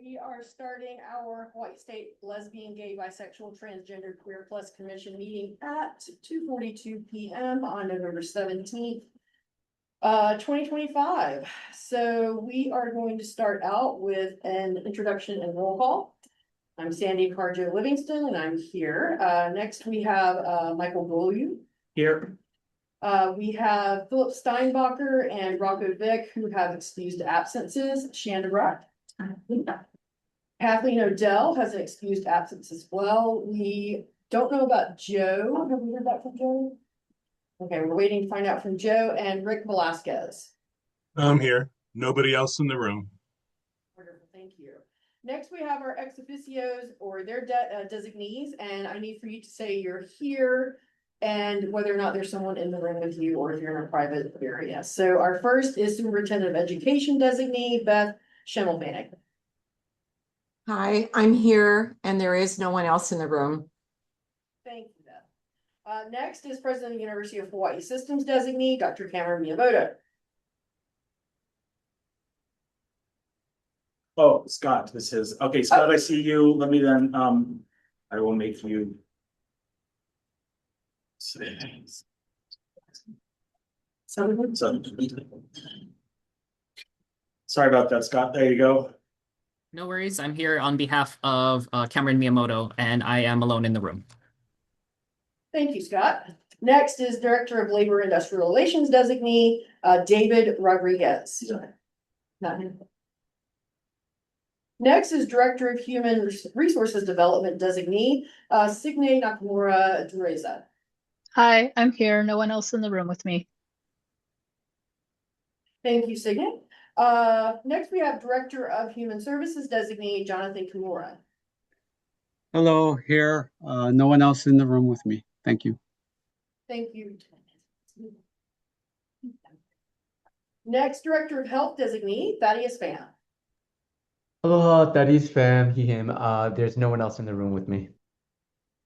We are starting our Hawaii State Lesbian, Gay, Bisexual, Transgender, Queer Plus Commission meeting at 2:42 p.m. on November 17th, 2025. So we are going to start out with an introduction and roll call. I'm Sandy Harjo Livingston, and I'm here. Next, we have Michael Golojuch. Here. We have Philip Steinbacher and Rocco Vick, who have excused absences. Shanda, Brack. Kathleen Odell has an excused absence as well. We don't know about Joe. Have we heard that from Joe? Okay, we're waiting to find out from Joe and Rick Velasquez. I'm here. Nobody else in the room. Wonderful, thank you. Next, we have our ex-officios or their designees, and I need for you to say you're here and whether or not there's someone in the room with you or if you're in a private area. So our first is Superintendent of Education designee, Beth Schimmelfennig. Hi, I'm here and there is no one else in the room. Thank you, Beth. Next is President of the University of Hawaii Systems designee, Dr. Camaron Miyamoto. Oh, Scott, this is, okay, Scott, I see you. Let me then, I will make you. Sorry about that, Scott. There you go. No worries. I'm here on behalf of Camaron Miyamoto, and I am alone in the room. Thank you, Scott. Next is Director of Labor and Industrial Relations designee, David Rodriguez. Not him. Next is Director of Human Resources Development designee, Signe Nakamura Dureza. Hi, I'm here. No one else in the room with me. Thank you, Signe. Next, we have Director of Human Services designee, Jonathan Kimura. Hello, here. No one else in the room with me. Thank you. Thank you. Next, Director of Health designee, Thaddeus Pham. Aloha, Thaddeus Pham, he, him. There's no one else in the room with me.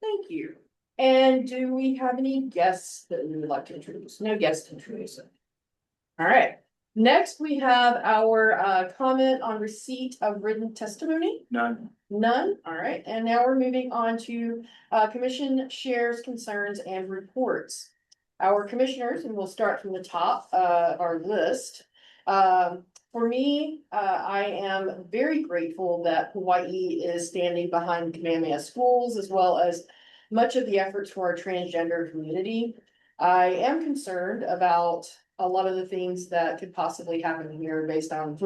Thank you. And do we have any guests that we would like to introduce? No guests to introduce. All right. Next, we have our comment on receipt of written testimony. None. None. All right. And now we're moving on to commission shares, concerns, and reports. Our commissioners, and we'll start from the top, our list. For me, I am very grateful that Hawaii is standing behind Kamehameha schools, as well as much of the efforts for our transgender community. I am concerned about a lot of the things that could possibly happen here based on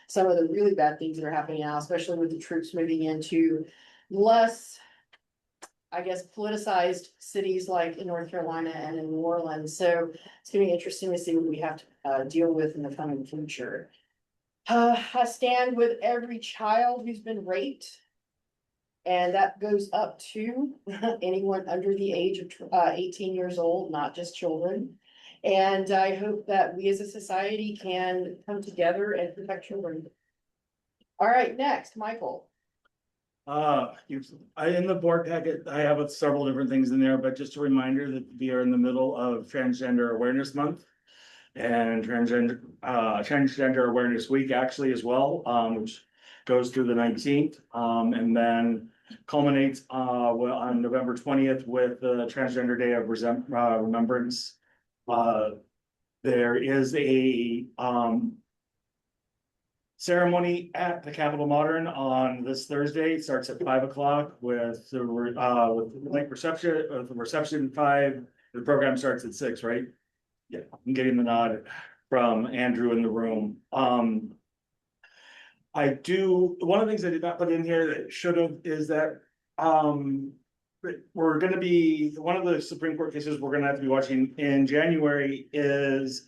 some of the really bad things that are happening now, especially with the troops moving into less, I guess, politicized cities like in North Carolina and in New Orleans. So it's going to be interesting to see what we have to deal with in the coming future. I stand with every child who's been raped. And that goes up to anyone under the age of 18 years old, not just children. And I hope that we as a society can come together and protect children. All right, next, Michael. In the board packet, I have several different things in there, but just a reminder that we are in the middle of Transgender Awareness Month and Transgender Awareness Week actually as well, which goes through the 19th, and then culminates on November 20th with the Transgender Day of Remembrance. There is a ceremony at the Capitol Modern on this Thursday. It starts at 5 o'clock with the reception at 5. The program starts at 6, right? Yeah, I'm getting the nod from Andrew in the room. One of the things I did not put in here that should have is that we're going to be, one of the Supreme Court cases we're going to have to be watching in January is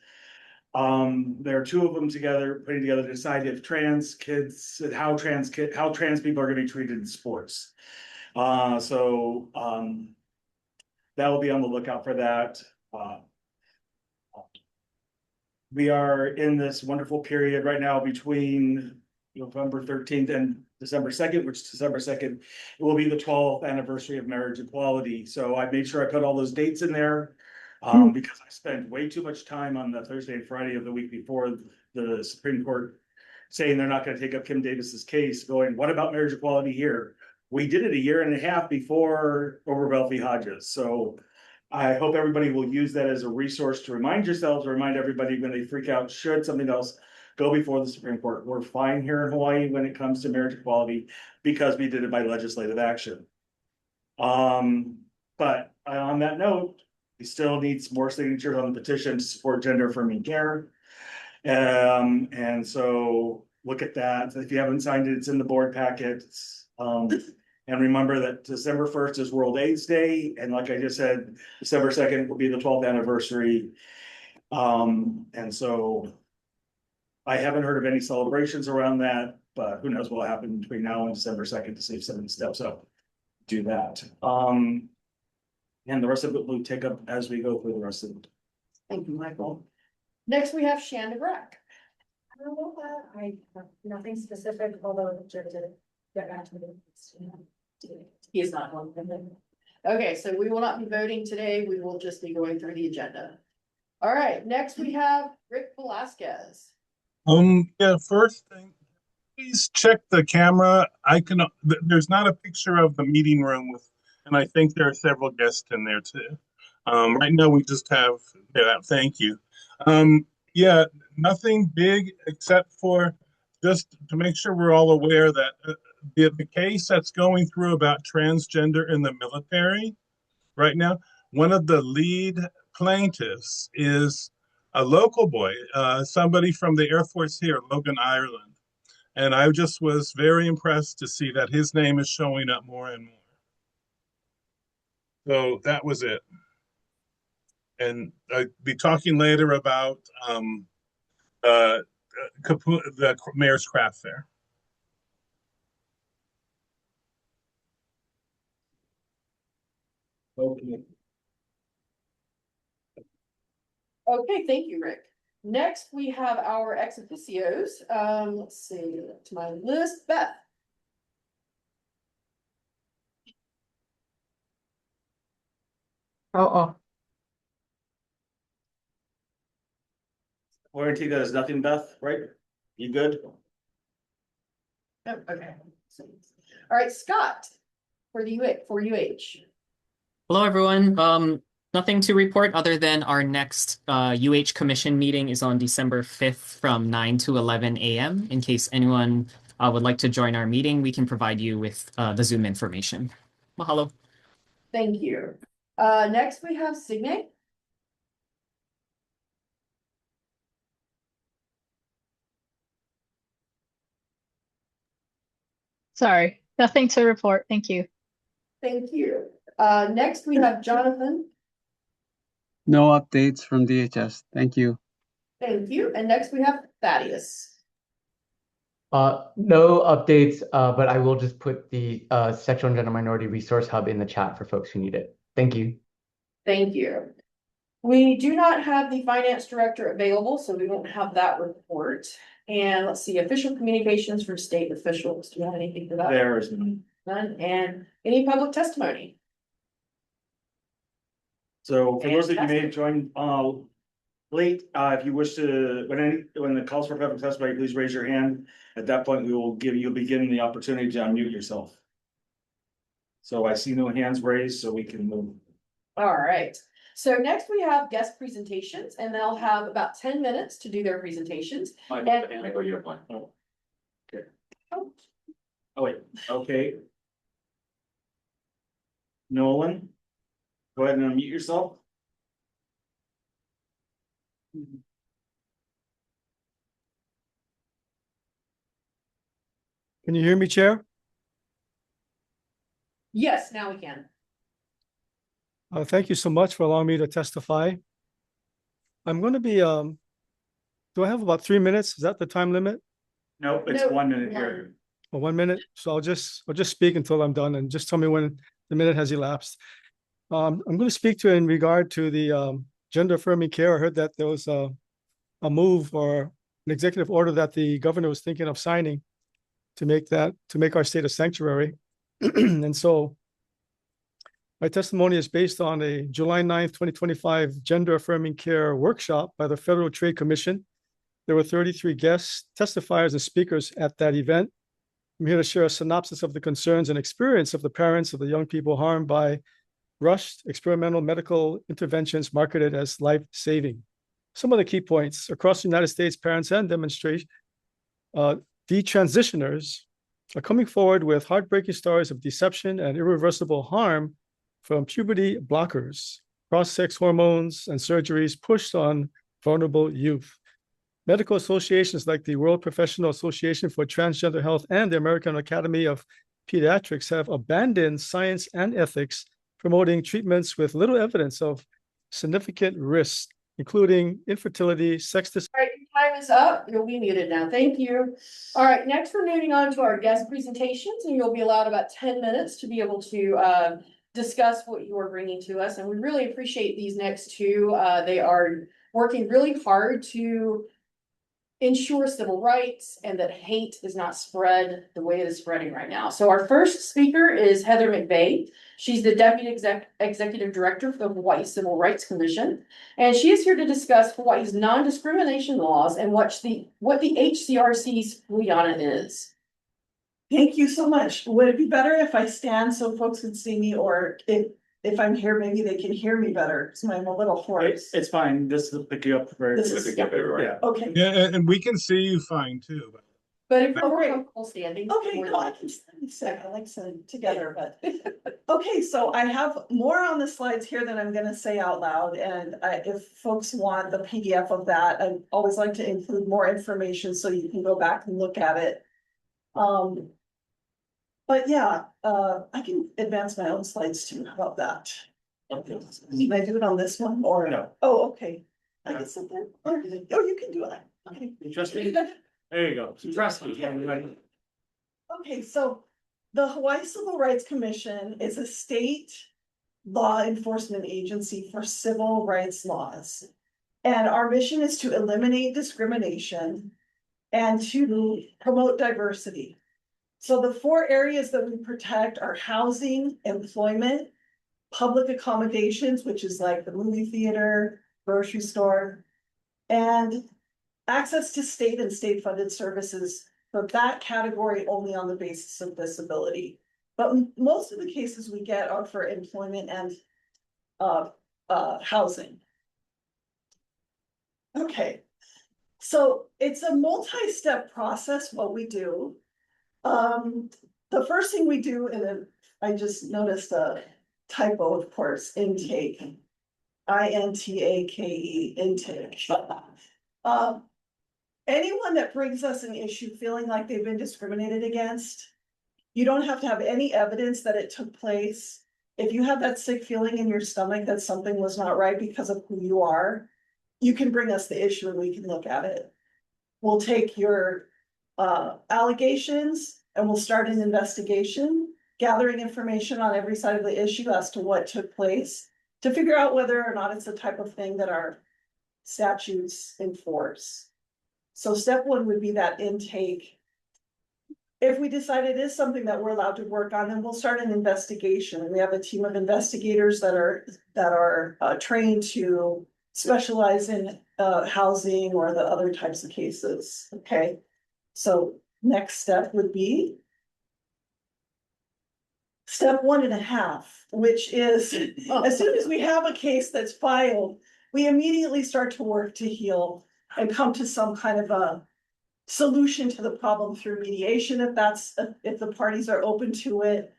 there are two of them putting together to decide if trans kids, how trans people are going to be treated in sports. So that will be on the lookout for that. We are in this wonderful period right now between November 13th and December 2nd, which December 2nd, it will be the 12th anniversary of marriage equality. So I made sure I put all those dates in there because I spent way too much time on the Thursday and Friday of the week before the Supreme Court saying they're not gonna take up Kim Davis's case, going, what about marriage equality here? We did it a year and a half before Overbell v. Hodges, so I hope everybody will use that as a resource to remind yourselves, or remind everybody when they freak out, should something else go before the Supreme Court. We're fine here in Hawaii when it comes to marriage equality because we did it by legislative action. But on that note, we still need some more signatures on the petition to support gender affirming care. And so look at that. If you haven't signed it, it's in the board packets. And remember that December 1st is World AIDS Day. And like I just said, December 2nd will be the 12th anniversary. And so I haven't heard of any celebrations around that, but who knows what will happen between now and December 2nd to see if somebody steps up, do that. And the rest of it we'll take up as we go through the rest of it. Thank you, Michael. Next, we have Shanda Brack. I don't know that I have nothing specific, although Jeff did get back to me. He's not one of them. Okay, so we will not be voting today. We will just be going through the agenda. All right, next we have Rick Velasquez. Yeah, first thing, please check the camera. There's not a picture of the meeting room and I think there are several guests in there too. Right now we just have, thank you. Yeah, nothing big except for just to make sure we're all aware that the case that's going through about transgender in the military right now, one of the lead plaintiffs is a local boy, somebody from the Air Force here, Logan, Ireland. And I just was very impressed to see that his name is showing up more and more. So that was it. And I'll be talking later about the Mayor's Craft Fair. Okay. Okay, thank you, Rick. Next, we have our ex-officios. Let's see, to my list, Beth. Oh, Warranty that is nothing, Beth, right? You good? Oh, okay. All right, Scott, for UH. Hello, everyone. Nothing to report other than our next UH Commission meeting is on December 5th from 9 to 11 a.m. In case anyone would like to join our meeting, we can provide you with the Zoom information. Mahalo. Thank you. Next, we have Signe. Sorry, nothing to report. Thank you. Thank you. Next, we have Jonathan. No updates from DHS. Thank you. Thank you. And next, we have Thaddeus. no updates, but I will just put the Sexual and Gender Minority Resource Hub in the chat for folks who need it. Thank you. Thank you. We do not have the finance director available, so we won't have that report. And let's see, official communications from state officials. Do you have anything for that? There is none. None. And any public testimony? So for those of you who may have joined late, if you wish to, when the calls for public testimony, please raise your hand. At that point, you'll be given the opportunity to unmute yourself. So I see no hands raised, so we can move. All right. So next we have guest presentations, and they'll have about 10 minutes to do their presentations. You have one. Oh. Okay. Oh, wait, okay. Nolan, go ahead and unmute yourself. Can you hear me, Chair? Yes, now we can. Thank you so much for allowing me to testify. I'm going to be, do I have about 3 minutes? Is that the time limit? Nope, it's No, 1 minute here. Or 1 minute? So I'll just speak until I'm done and just tell me when the minute has elapsed. I'm going to speak to in regard to the gender affirming care. I heard that there was a move or an executive order that the governor was thinking of signing to make our state a sanctuary. And so my testimony is based on a July 9th, 2025 gender affirming care workshop by the Federal Trade Commission There were 33 guests, testifiers, and speakers at that event. I'm here to share a synopsis of the concerns and experience of the parents of the young people harmed by rushed experimental medical interventions marketed as life-saving. Some of the key points: across the United States, parents and detransitioners are coming forward with heartbreaking stories of deception and irreversible harm from puberty blockers, cross-sex hormones, and surgeries pushed on vulnerable youth. Medical associations like the World Professional Association for Transgender Health and the American Academy of Pediatrics have abandoned science and ethics, promoting treatments with little evidence of significant risks, including infertility, sex All right, your time is up. You'll be muted now. Thank you. All right, next we're moving on to our guest presentations, and you'll be allowed about 10 minutes to be able to discuss what you are bringing to us. And we really appreciate these next two. They are working really hard to ensure civil rights and that hate is not spread the way it is spreading right now. So our first speaker is Heather McVeigh. She's the Deputy Executive Director for the Hawaii Civil Rights Commission. And she is here to discuss Hawaii's non-discrimination laws and what the HCRC's Liana is. Thank you so much. Would it be better if I stand so folks can see me, or if I'm here, maybe they can hear me better, because I'm a little hoarse. It's fine. This will pick you up very This quickly. is- Yeah. Okay. Yeah, and we can see you fine too. But if you're comfortable standing. Okay, no, I can stand second. I like sitting together, but okay, so I have more on the slides here than I'm gonna say out loud, and if folks want the PDF of that, I always like to include more information so you can go back and look at it. But yeah, I can advance my own slides too. How about that? Okay. Can I do it on this one or? No. Oh, okay. I can sit there. Oh, you can do it. Okay. You trust me? There you go. Trust me, everybody. Okay, so the Hawaii Civil Rights Commission is a state law enforcement agency for civil rights laws. And our mission is to eliminate discrimination and to promote diversity. So the 4 areas that we protect are housing, employment, public accommodations, which is like the movie theater, grocery store, and access to state and state funded services for that category only on the basis of disability. But most of the cases we get are for employment and housing. Okay, so it's a multi-step process what we do. The first thing we do, and then I just noticed a typo, of course, intake. INTAKE, intake. Anyone that brings us an issue feeling like they've been discriminated against, you don't have to have any evidence that it took place. If you have that sick feeling in your stomach that something was not right because of who you are, you can bring us the issue and we can look at it. We'll take your allegations and we'll start an investigation, gathering information on every side of the issue as to what took place to figure out whether or not it's the type of thing that our statutes enforce. So step 1 would be that intake. If we decide it is something that we're allowed to work on, then we'll start an investigation. We have a team of investigators that are trained to specialize in housing or the other types of cases. Okay, so next step would be step 1.5, which is as soon as we have a case that's filed, we immediately start to work to heal and come to some kind of a solution to the problem through mediation, if the parties are open to it,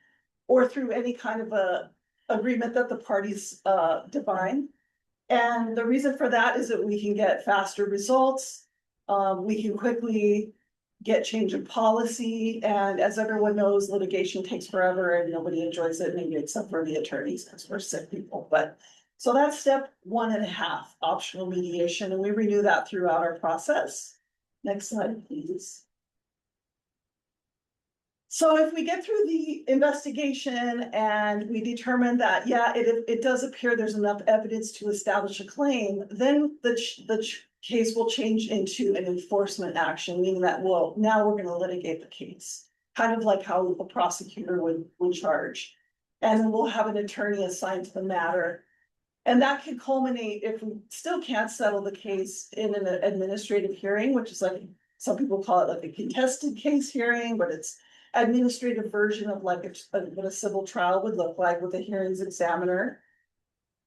or through any kind of a agreement that the parties define. And the reason for that is that we can get faster results. We can quickly get change in policy. And as everyone knows, litigation takes forever and nobody enjoys it, maybe except for the attorneys, because we're sick people. But so that's step 1.5, optional mediation. And we renew that throughout our process. Next slide, please. So if we get through the investigation and we determine that, yeah, it does appear there's enough evidence to establish a claim, then the case will change into an enforcement action, meaning that now we're going to litigate the case, kind of like how a prosecutor would charge. And then we'll have an attorney assigned to the matter. And that can culminate if we still can't settle the case in an administrative hearing, which is like, some people call it like a contested case hearing, but it's administrative version of like what a civil trial would look like with a hearings examiner.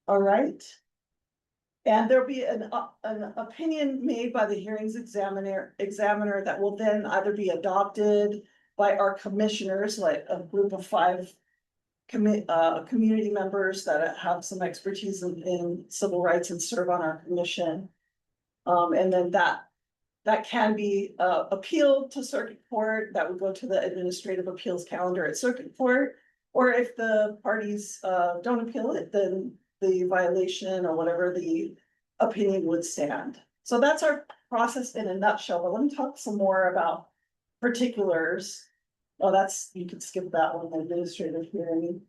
All right. And there'll be an opinion made by the hearings examiner that will then either be adopted by our commissioners, like a group of 5 community members that have some expertise in civil rights and serve on our commission. And then that can be appealed to circuit court. That would go to the administrative appeals calendar at circuit court. Or if the parties don't appeal it, then the violation or whatever the opinion would stand. So that's our process in a nutshell. But let me talk some more about particulars. Oh, that's, you can skip that one, the administrative hearing.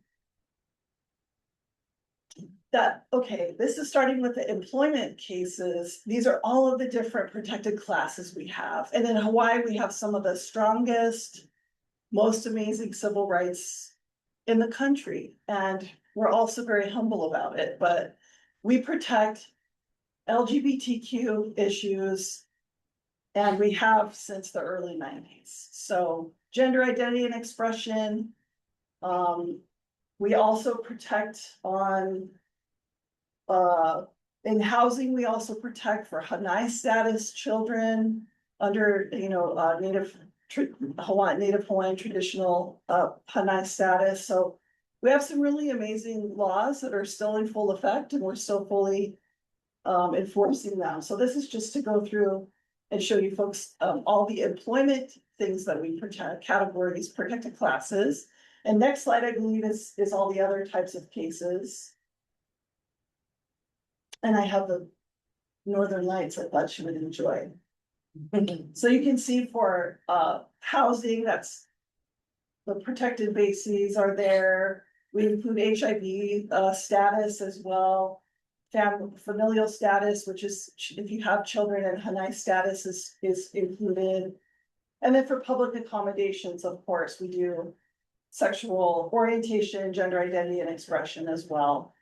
Okay, this is starting with the employment cases. These are all of the different protected classes we have. And in Hawaii, we have some of the strongest, most amazing civil rights in the country. And we're also very humble about it, but we protect LGBTQ issues, and we have since the early 90s. So gender identity and expression. We also protect on in housing. We also protect for Hanai status children under, Native Hawaiian traditional Hanai status. So we have some really amazing laws that are still in full effect, and we're still fully enforcing them. So this is just to go through and show you folks all the employment things that we protect, categories, protected classes. And next slide, I believe, is all the other types of cases. And I have the Northern Lights I thought you would enjoy. So you can see for housing, that's the protected bases are there. We include HIV status as well. Familial status, which is if you have children, and Hanai status is included. And then for public accommodations, of course, we do sexual orientation, gender identity, and expression as well.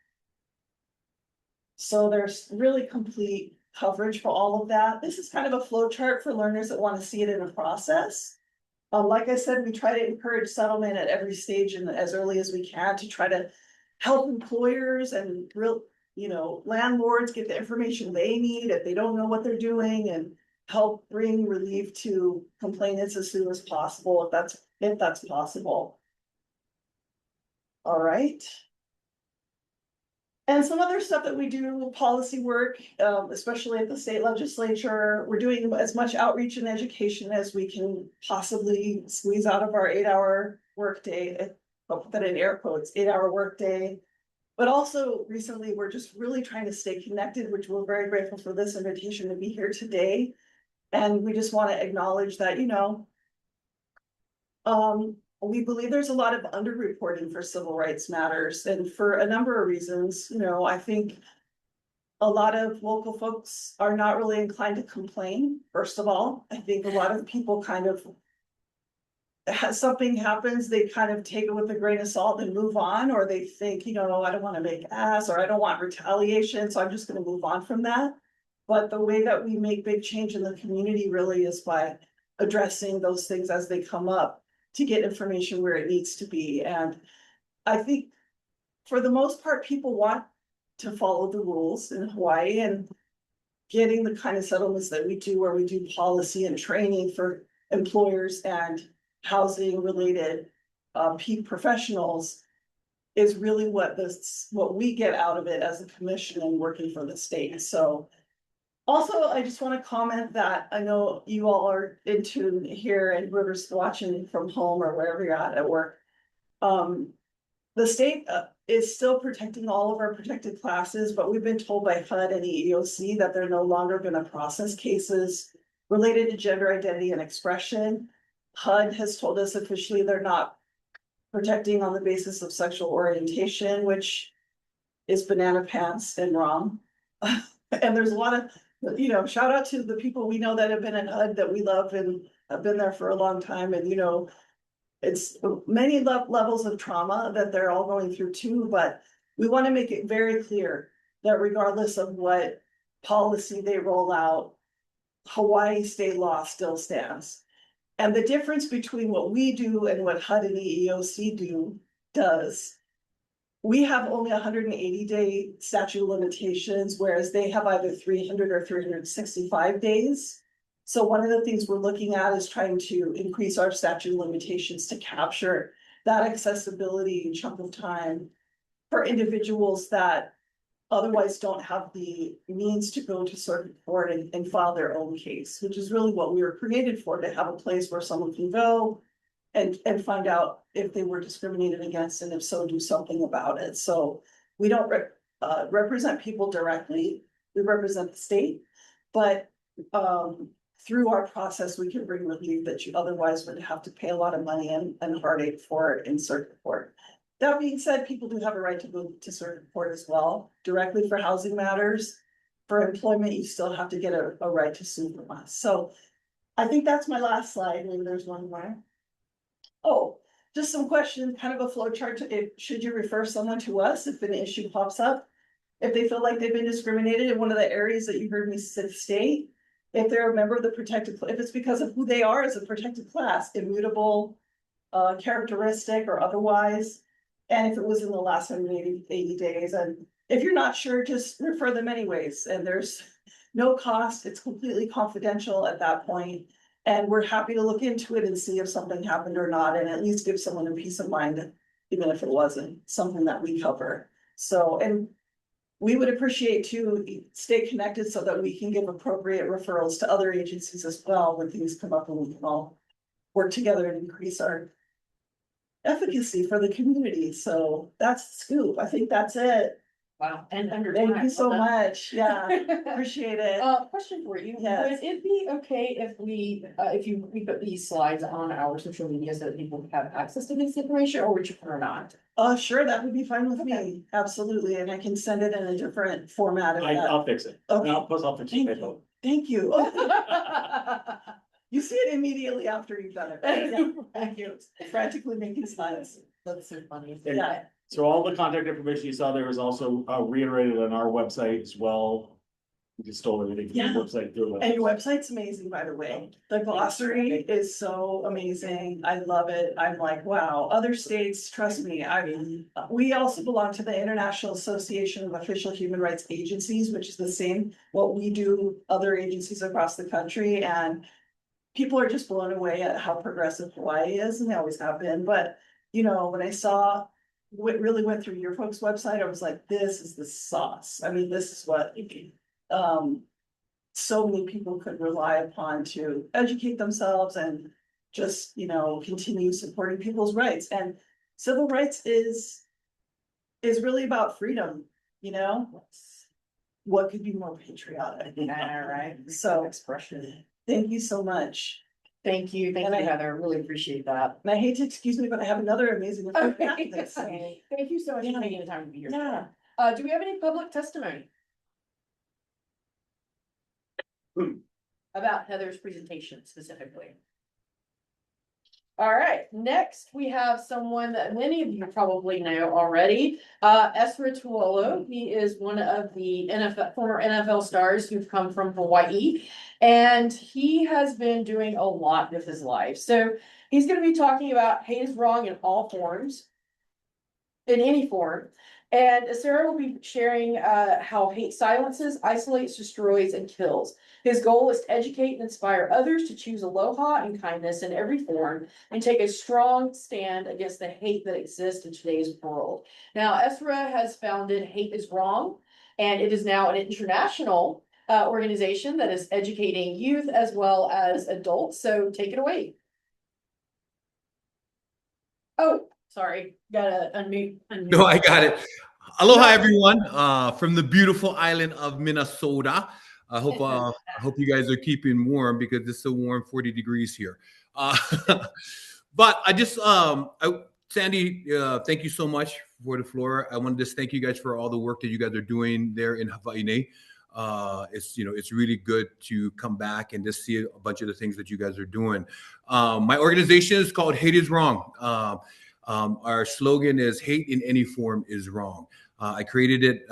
So there's really complete coverage for all of that. This is kind of a flow chart for learners that want to see it in a process. Like I said, we try to encourage settlement at every stage and as early as we can to try to help employers and landlords get the information they need if they don't know what they're doing, and help bring relief to complainants as soon as possible, if that's possible. All right. And some other stuff that we do, policy work, especially at the state legislature. We're doing as much outreach and education as we can possibly squeeze out of our 8-hour workday. I'll put that in air quotes, 8-hour workday. But also recently, we're just really trying to stay connected, which we're very grateful for this invitation to be here today. And we just want to acknowledge that, we believe there's a lot of underreporting for civil rights matters, and for a number of reasons. I think a lot of local folks are not really inclined to complain. First of all, I think a lot of people kind of, something happens, they kind of take it with a grain of salt and move on, or they think, I don't want to make ass, or I don't want retaliation, so I'm just going to move on from that. But the way that we make big change in the community really is by addressing those things as they come up, to get information where it needs to be. And I think for the most part, people want to follow the rules in Hawaii, and getting the kind of settlements that we do, where we do policy and training for employers and housing related peak professionals, is really what we get out of it as a commission and working for the state. So also, I just want to comment that I know you all are in tune here, and whoever's watching from home or wherever you're at work. The state is still protecting all of our protected classes, but we've been told by HUD and EEOC that they're no longer going to process cases related to gender identity and expression. HUD has told us officially they're not protecting on the basis of sexual orientation, which is banana pants and wrong. And there's a lot of, shout out to the people we know that have been in HUD that we love and have been there for a long time. And, it's many levels of trauma that they're all going through too, but we want to make it very clear that regardless of what policy they roll out, Hawaii state law still stands. And the difference between what we do and what HUD and the EEOC does, we have only 180-day statute of limitations, whereas they have either 300 or 365 days. So one of the things we're looking at is trying to increase our statute of limitations to capture that accessibility chunk of time for individuals that otherwise don't have the means to go to circuit court and file their own case, which is really what we were created for, to have a place where someone can go and find out if they were discriminated against, and if so, do something about it. So we don't represent people directly, we represent the state, but through our process, we can bring relief that you otherwise would have to pay a lot of money and heartache for it in circuit court. That being said, people do have a right to go to circuit court as well, directly for housing matters. For employment, you still have to get a right to sue from us. So I think that's my last slide. Maybe there's one more. Oh, just some questions, kind of a flow chart. Should you refer someone to us if an issue pops up? If they feel like they've been discriminated in one of the areas that you heard me state, if they're a member of the protected, if it's because of who they are as a protected class, immutable characteristic or otherwise, and if it was in the last 180 days, and if you're not sure, just refer them anyways, and there's no cost, it's completely confidential at that point. And we're happy to look into it and see if something happened or not, and at least give someone a peace of mind, even if it wasn't something that we cover. So, and we would appreciate to stay connected so that we can give appropriate referrals to other agencies as well when things come up, and we can all work together and increase our efficacy for the community. So that's the scoop. I think that's it. Wow, and under Thank time. you so Well done. much. Yeah, appreciate it. Question for you. Yes. Would it be okay if we put these slides on our social media so that people have access to this information, or would you prefer not? Sure, that would be fine with me. Absolutely. And I can send it in a different format. I'll fix it. Okay. I'll fix it. Thank you. You see it immediately after you've done it. Right? Yeah. Thank you. Frantically making slides. That's so funny. And Yeah. So all the contact information you saw there is also reiterated on our website as well. We just stole everything from Yeah. the website through. And your website's amazing, by the way. The glossary is so amazing. I love it. I'm like, wow, other states, trust me. We also belong to the International Association of Official Human Rights Agencies, which is the same, what we do, other agencies across the country. And people are just blown away at how progressive Hawaii is, and they always have been. But, you know, when I saw what really went through your folks' website, I was like, this is the sauce. I mean, this is what so many people could rely upon to educate themselves and just, you know, continue supporting people's rights. And civil rights is really about freedom, you know? What could be more patriotic? Yeah, right. So Expression. thank you so much. Thank you, Heather. Really appreciate that. And I hate to excuse me, but I have another amazing. Okay. Thank you so much for taking the time to be here. Yeah. Do we have any public testimony about Heather's presentation specifically? All right, next we have someone that many of you probably know already, Ezra Tuolo. He is one of the former NFL stars who've come from Hawaii, and he has been doing a lot with his life. So he's going to be talking about hate is wrong in all forms, in any form. And Sarah will be sharing how hate silences, isolates, destroys, and kills. His goal is to educate and inspire others to choose aloha and kindness in every form and take a strong stand against the hate that exists in today's world. Now, Ezra has founded Hate is Wrong, and it is now an international organization that is educating youth as well as adults. So take it away. Oh, sorry, gotta unmute. No, I got it. Aloha, everyone, from the beautiful island of Minnesota. I hope you guys are keeping warm because it's so warm, 40 degrees here. But I just, Sandy, thank you so much for the floor. I want to just thank you guys for all the work that you guys are doing there in Hawaii. It's really good to come back and just see a bunch of the things that you guys are doing. My organization is called Hate is Wrong. Our slogan is hate in any form is wrong. I created it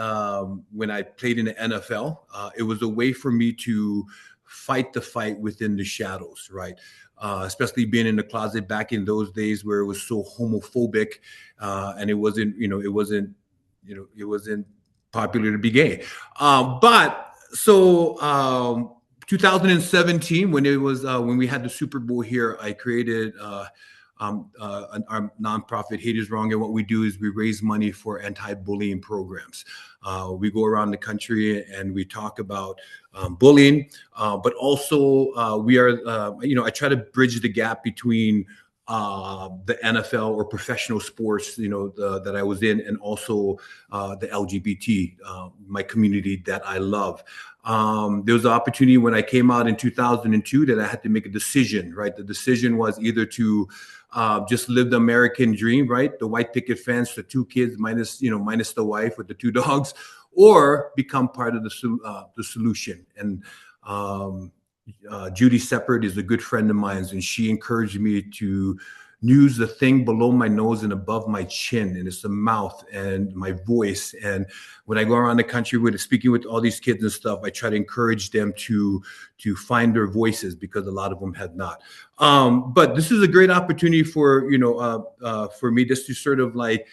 when I played in the NFL. It was a way for me to fight the fight within the shadows, right? Especially being in the closet back in those days where it was so homophobic, and it wasn't popular to be gay. But so 2017, when it was when we had the Super Bowl here, I created our nonprofit Hate Is Wrong, and what we do is we raise money for anti-bullying programs. We go around the country and we talk about bullying, but also we are, I try to bridge the gap between the NFL or professional sports, that I was in, and also the LGBT, my community that I love. There was an opportunity when I came out in 2002 that I had to make a decision, right? The decision was either to just live the American dream, right? The white picket fence, the 2 kids minus the wife with the 2 dogs, or become part of the solution. And Judy Seppert is a good friend of mine, and she encouraged me to use the thing below my nose and above my chin, and it's the mouth and my voice. And when I go around the country speaking with all these kids and stuff, I try to encourage them to find their voices, because a lot of them have not. But this is a great opportunity for me just to sort of like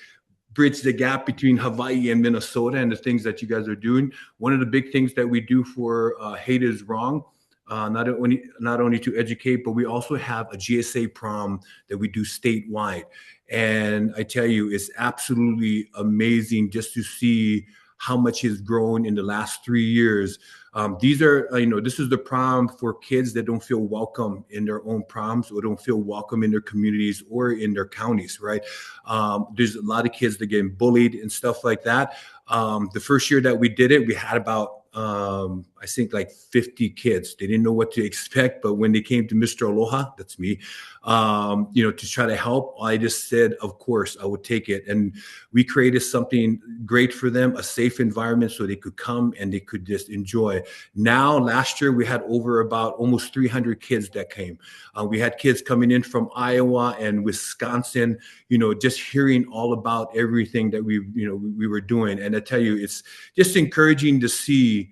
bridge the gap between Hawaii and Minnesota and the things that you guys are doing. One of the big things that we do for Hate Is Wrong, not only to educate, but we also have a GSA prom that we do statewide. And I tell you, it's absolutely amazing just to see how much has grown in the last 3 years. These are, this is the prom for kids that don't feel welcome in their own proms, or don't feel welcome in their communities or in their counties, right? There's a lot of kids that get bullied and stuff like that. The first year that we did it, we had about I think like 50 kids. They didn't know what to expect, but when they came to Mr. Aloha, that's me, to try to help, I just said, of course, I would take it. And we created something great for them, a safe environment so they could come and they could just enjoy. Now, last year, we had over about almost 300 kids that came. We had kids coming in from Iowa and Wisconsin, just hearing all about everything that we were doing. And I tell you, it's just encouraging to see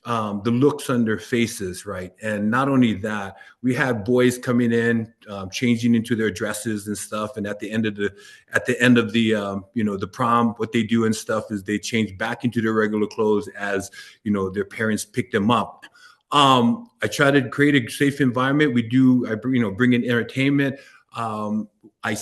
the looks on their faces, right? And not only that, we have boys coming in, changing into their dresses and stuff. And at the end of the the prom, what they do and stuff is they change back into their regular clothes as their parents pick them up. I try to create a safe environment. I bring in entertainment. My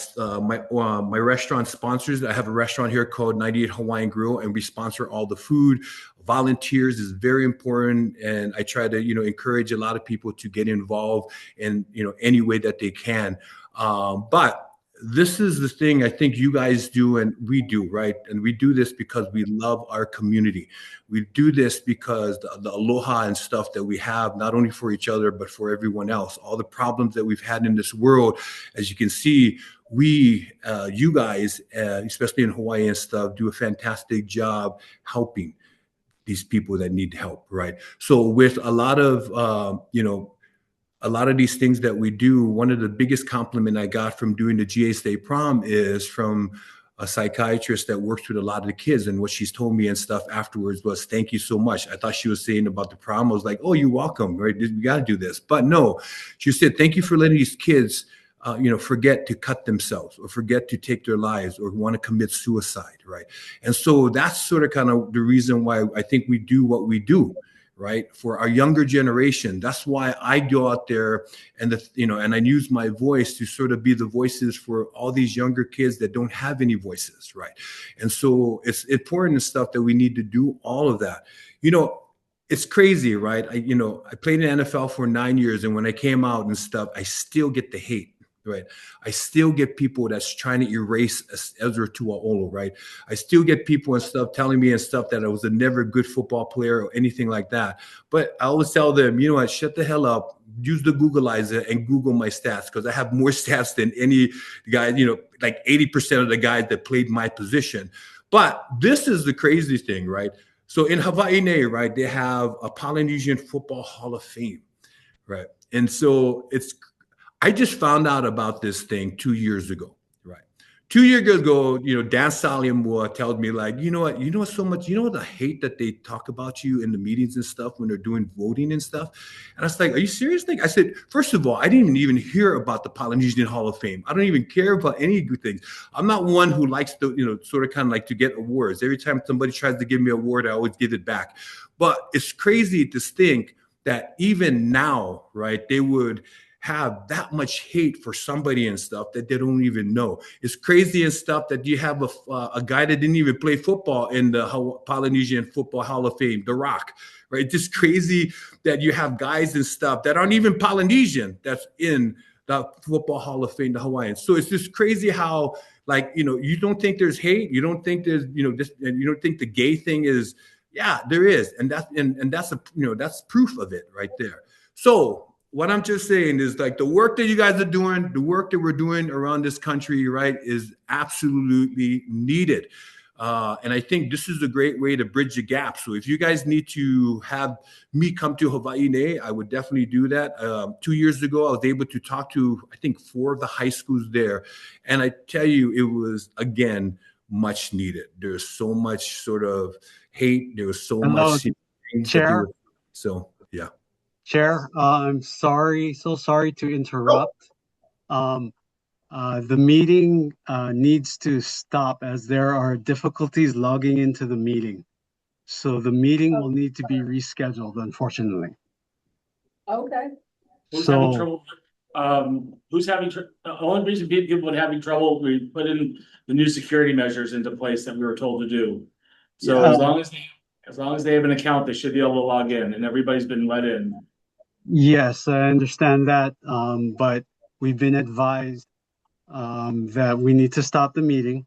restaurant sponsors. I have a restaurant here called 98 Hawaiian Grill, and we sponsor all the food. Volunteers is very important, and I try to encourage a lot of people to get involved in any way that they can. But this is the thing I think you guys do and we do, right? And we do this because we love our community. We do this because the aloha and stuff that we have, not only for each other, but for everyone else. All the problems that we've had in this world, as you can see, you guys, especially in Hawaii and stuff, do a fantastic job helping these people that need help, right? So with a lot of these things that we do, one of the biggest compliment I got from doing the GA State Prom is from a psychiatrist that works with a lot of the kids. And what she's told me and stuff afterwards was, thank you so much. I thought she was saying about the prom. I was like, oh, you're welcome, right? We got to do this. But no, she said, thank you for letting these kids forget to cut themselves or forget to take their lives or want to commit suicide, right? And so that's sort of kind of the reason why I think we do what we do, right? For our younger generation. That's why I go out there and and I use my voice to sort of be the voices for all these younger kids that don't have any voices, right? And so it's important and stuff that we need to do all of that. It's crazy, right? I played in the NFL for 9 years, and when I came out and stuff, I still get the hate. Right. I still get people that's trying to erase Ezra Tuaolo, right? I still get people and stuff telling me and stuff that I was a never good football player or anything like that. But I always tell them, shut the hell up, use the Googleizer and Google my stats, because I have more stats than any guy, like 80% of the guys that played my position. But this is the crazy thing, right? So in Hawaii, right, they have a Polynesian Football Hall of Fame, right? And so I just found out about this thing 2 years ago, right? 2 years ago, Dan Salimua tells me like, you know what, so much, the hate that they talk about you in the meetings and stuff when they're doing voting and stuff. And I was like, are you serious? Like I said, first of all, I didn't even hear about the Polynesian Hall of Fame. I don't even care about any good things. I'm not one who likes to, sort of kind of like to get awards. Every time somebody tries to give me an award, I always give it back. But it's crazy to think that even now, right, they would have that much hate for somebody and stuff that they don't even know. It's crazy and stuff that you have a guy that didn't even play football in the Polynesian Football Hall of Fame, The Rock, right? It's just crazy that you have guys and stuff that aren't even Polynesian that's in the Football Hall of Fame, the Hawaiians. So it's just crazy how, like, you don't think there's hate, you don't think there's, this, and you don't think the gay thing is, yeah, there is, and that's that's proof of it right there. So what I'm just saying is like the work that you guys are doing, the work that we're doing around this country, right, is absolutely needed. And I think this is a great way to bridge the gap. So if you guys need to have me come to Hawaii, I would definitely do that. 2 years ago, I was able to talk to, I think, 4 of the high schools there. And I tell you, it was, again, much needed. There's so much sort of hate. There was so much things that they were, so yeah. Chair, I'm sorry, so sorry to interrupt. The meeting needs to stop as there are difficulties logging into the meeting. So the meeting will need to be rescheduled, unfortunately. Okay. Who's having trouble? The only reason people would having trouble, we put in the new security measures into place that we were told to do. So as long as they have an account, they should be able to log in, and everybody's been let in. Yes, I understand that, but we've been advised that we need to stop the meeting.